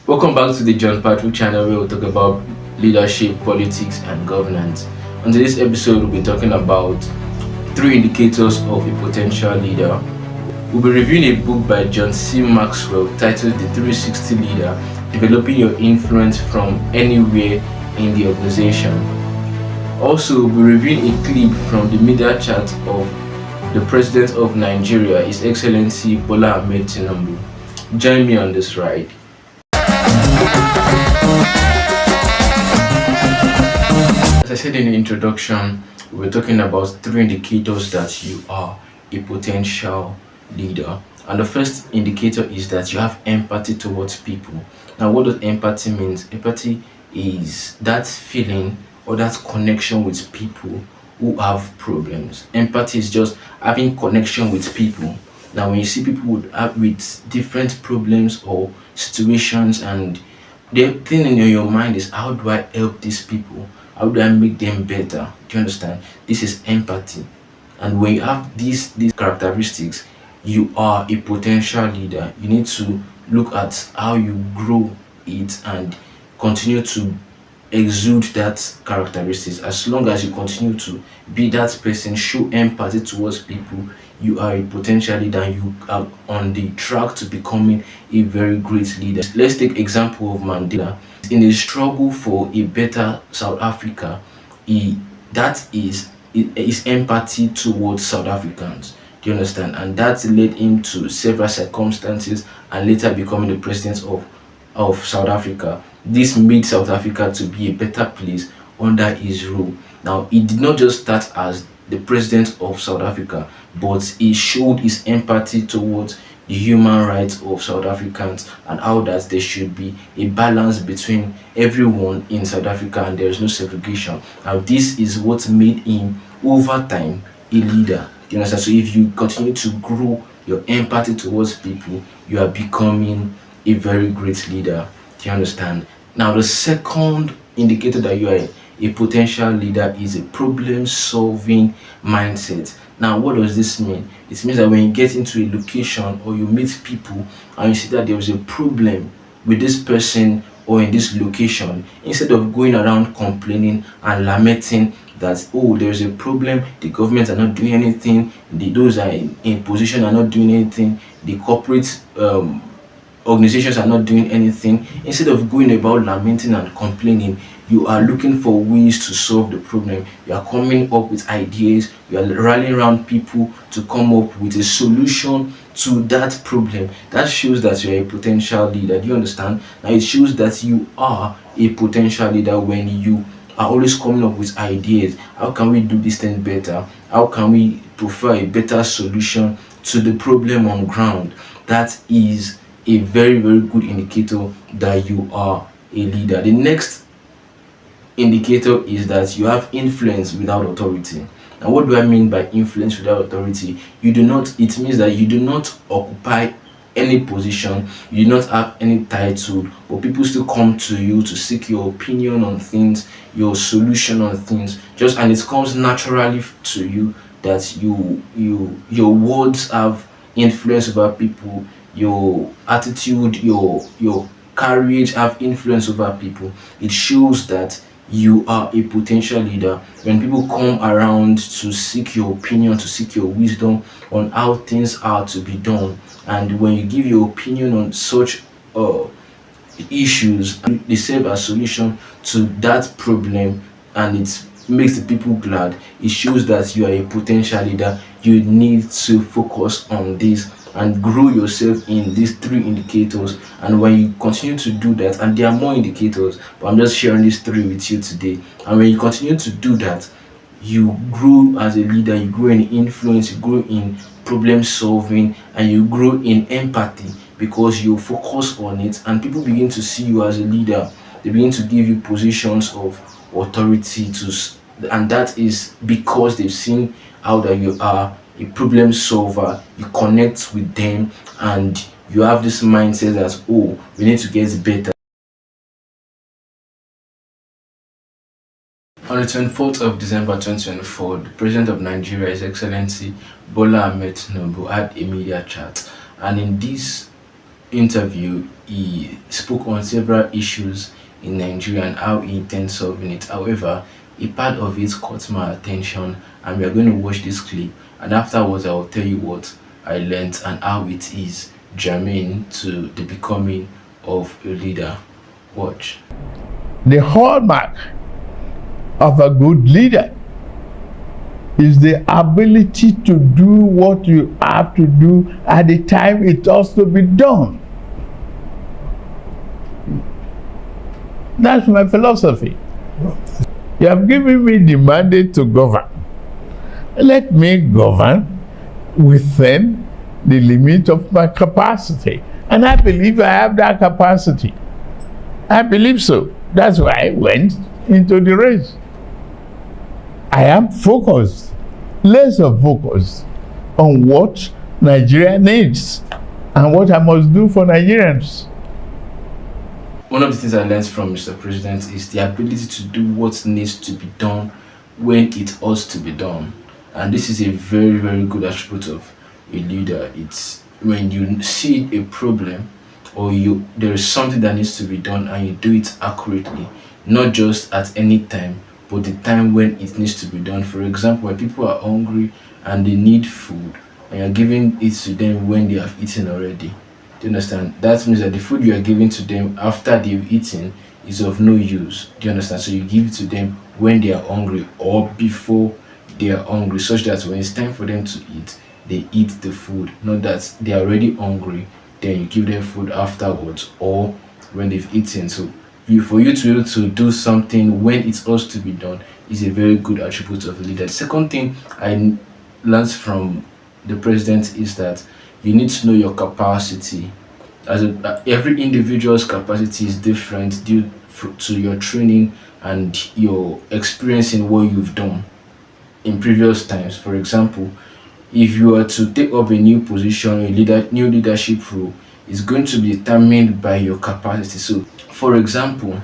Welcome back to the John Patrick channel where we'll talk about leadership, politics, and governance. On today's episode, we'll be talking about three indicators of a potential leader. We'll be reviewing a book by John C. Maxwell titled The 360 Leader: Developing Your Influence from Anywhere in the Organization. Also, we'll be reviewing a clip from the media chat of the President of Nigeria, His Excellency Bola Ahmed Tinubu. Join me on this ride. As I said in the introduction, we're talking about three indicators that you are a potential leader. And the first indicator is that you have empathy towards people. Now, what does empathy mean? Empathy is that feeling or that connection with people who have problems. Empathy is just having connection with people. Now, when you see people with different problems or situations, and the thing in your mind is, how do I help these people? How do I make them better? Do you understand? This is empathy. And when you have these characteristics, you are a potential leader. You need to look at how you grow it and continue to exude that characteristics. As long as you continue to be that person, show empathy towards people, you are a potential leader and you are on the track to becoming a very great leader. Let's take example of Mandela. In a struggle for a better South Africa, he that is empathy towards South Africans. Do you understand? And that led him to several circumstances and later becoming the president of South Africa. This made South Africa to be a better place under his rule. Now, he did not just start as the president of South Africa, but he showed his empathy towards the human rights of South Africans and how that there should be a balance between everyone in South Africa and there is no segregation. Now, this is what made him over time a leader. You understand? So if you continue to grow your empathy towards people, you are becoming a very great leader. Do you understand? Now, the second indicator that you are a potential leader is a problem solving mindset. Now, what does this mean? It means that when you get into a location or you meet people and you see that there is a problem with this person or in this location, instead of going around complaining and lamenting that, oh, there's a problem, the government are not doing anything, those are in position are not doing anything, the corporate organizations are not doing anything. Instead of going about lamenting and complaining, you are looking for ways to solve the problem. You are coming up with ideas, you are rallying around people to come up with a solution to that problem. That shows that you are a potential leader. Do you understand? Now, it shows that you are a potential leader when you are always coming up with ideas. How can we do this thing better? How can we prefer a better solution to the problem on ground? That is a very, very good indicator that you are a leader. The next indicator is that you have influence without authority. Now, what do I mean by influence without authority? You do not, it means that you do not occupy any position, you do not have any title, but people still come to you to seek your opinion on things, your solution on things, just and it comes naturally to you that your words have influence over people, your attitude, your courage have influence over people. It shows that you are a potential leader. When people come around to seek your opinion, to seek your wisdom on how things are to be done, and when you give your opinion on such issues, and they serve as solution to that problem, and it makes the people glad, it shows that you are a potential leader. You need to focus on this and grow yourself in these three indicators. And when you continue to do that, and there are more indicators, but I'm just sharing these three with you today. And when you continue to do that, you grow as a leader, you grow in influence, you grow in problem solving, and you grow in empathy because you focus on it, and people begin to see you as a leader. They begin to give you positions of authority and that is because they've seen how that you are a problem solver. You connect with them, and you have this mindset that, oh, we need to get better. On the 24th of December 2024, the President of Nigeria, His Excellency Bola Ahmed Tinubu, had a media chat. And in this interview, he spoke on several issues in Nigeria and how he intends solving it. However, a part of it caught my attention, and we are going to watch this clip. And afterwards, I will tell you what I learned and how it is germane to the becoming of a leader. Watch. The hallmark of a good leader is the ability to do what you have to do at the time it has to be done. That's my philosophy. You have given me the mandate to govern. Let me govern within the limit of my capacity. And I believe I have that capacity. I believe so. That's why I went into the race. I am focused, laser focused on what Nigeria needs and what I must do for Nigerians. One of the things I learned from Mr. President is the ability to do what needs to be done when it ought to be done. And this is a very, very good attribute of a leader. It's when you see a problem or there is something that needs to be done and you do it accurately, not just at any time, but the time when it needs to be done. For example, when people are hungry and they need food, and you're giving it to them when they have eaten already. Do you understand? That means that the food you are giving to them after they've eaten is of no use. Do you understand? So you give it to them when they are hungry or before they are hungry, such that when it's time for them to eat, they eat the food. Not that they are already hungry, then you give them food afterwards or when they've eaten. So for you to be able to do something when it's supposed to be done is a very good attribute of a leader. The second thing I learned from the president is that you need to know your capacity. Every individual's capacity is different due to your training and your experience in what you've done in previous times. For example, if you are to take up a new position, new leadership role, it's going to be determined by your capacity. So, for example,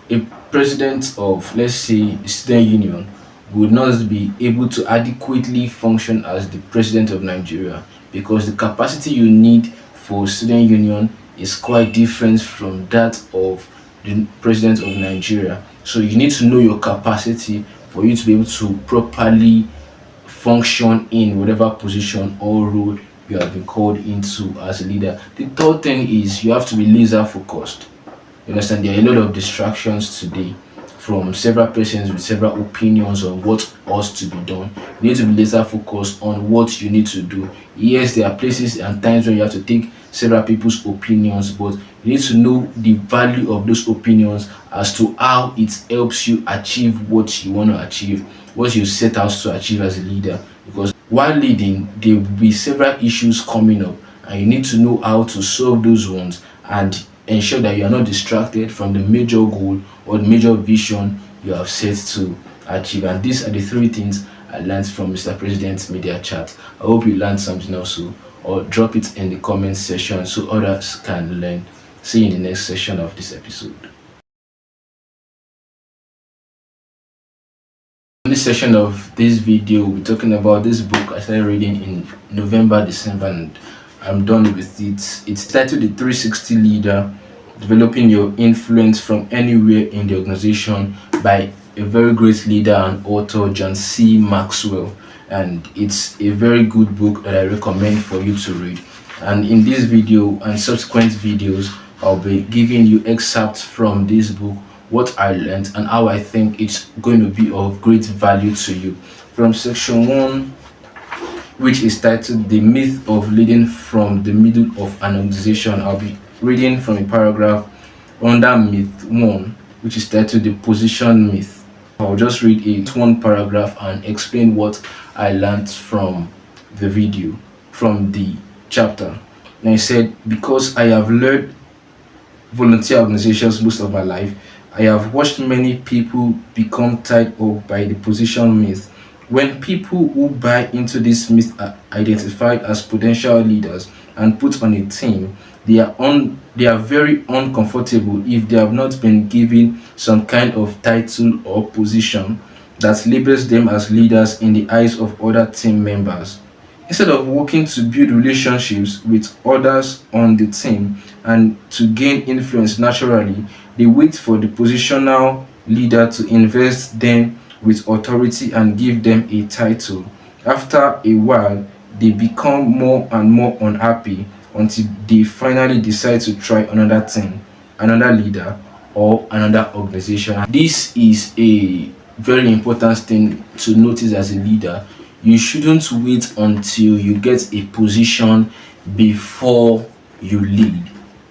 a president of, let's say, student union would not be able to adequately function as the president of Nigeria, because the capacity you need for student union is quite different from that of the president of Nigeria. So you need to know your capacity for you to be able to properly function in whatever position or role you have been called into as a leader. The third thing is you have to be laser focused. You understand? There are a lot of distractions today from several persons with several opinions on what ought to be done. You need to be laser focused on what you need to do. Yes, there are places and times when you have to take several people's opinions, but you need to know the value of those opinions as to how it helps you achieve what you want to achieve, what you set out to achieve as a leader. Because while leading, there will be several issues coming up, and you need to know how to solve those ones and ensure that you are not distracted from the major goal or the major vision you have set to achieve. And these are the three things I learned from Mr. President's media chat. I hope you learned something also, or drop it in the comment section so others can learn. See you in the next session of this episode. In this session of this video, we're talking about this book I started reading in November, December, and I'm done with it. It's titled The 360 Leader: Developing Your Influence from Anywhere in the Organization by a very great leader and author, John C. Maxwell. And it's a very good book that I recommend for you to read. And in this video and subsequent videos, I'll be giving you excerpts from this book, what I learned and how I think it's going to be of great value to you. From section 1, which is titled The Myth of Leading from the Middle of an Organization, I'll be reading from a paragraph under Myth 1, which is titled The Position Myth. I'll just read one paragraph and explain what I learned from the video, from the chapter. And I said, because I have led volunteer organizations most of my life, I have watched many people become tied up by the position myth. When people who buy into this myth are identified as potential leaders and put on a team, they are very uncomfortable if they have not been given some kind of title or position that labels them as leaders in the eyes of other team members. Instead of working to build relationships with others on the team and to gain influence naturally, they wait for the positional leader to invest them with authority and give them a title. After a while, they become more and more unhappy until they finally decide to try another thing, another leader, or another organization. This is a very important thing to notice as a leader. You shouldn't wait until you get a position before you lead.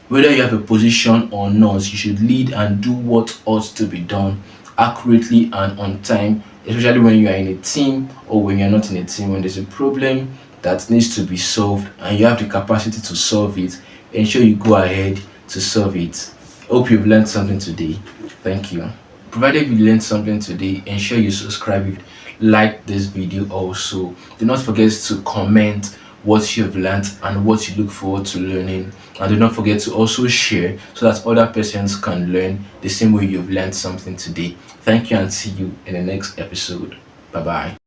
Whether you have a position or not, you should lead and do what ought to be done accurately and on time, especially when you are in a team or when you're not in a team. When there's a problem that needs to be solved and you have the capacity to solve it, ensure you go ahead to solve it. Hope you've learned something today. Thank you. Provided you learned something today, ensure you subscribe, you like this video also. Do not forget to comment what you've learned and what you look forward to learning. And do not forget to also share so that other persons can learn the same way you've learned something today. Thank you and see you in the next episode. Bye bye.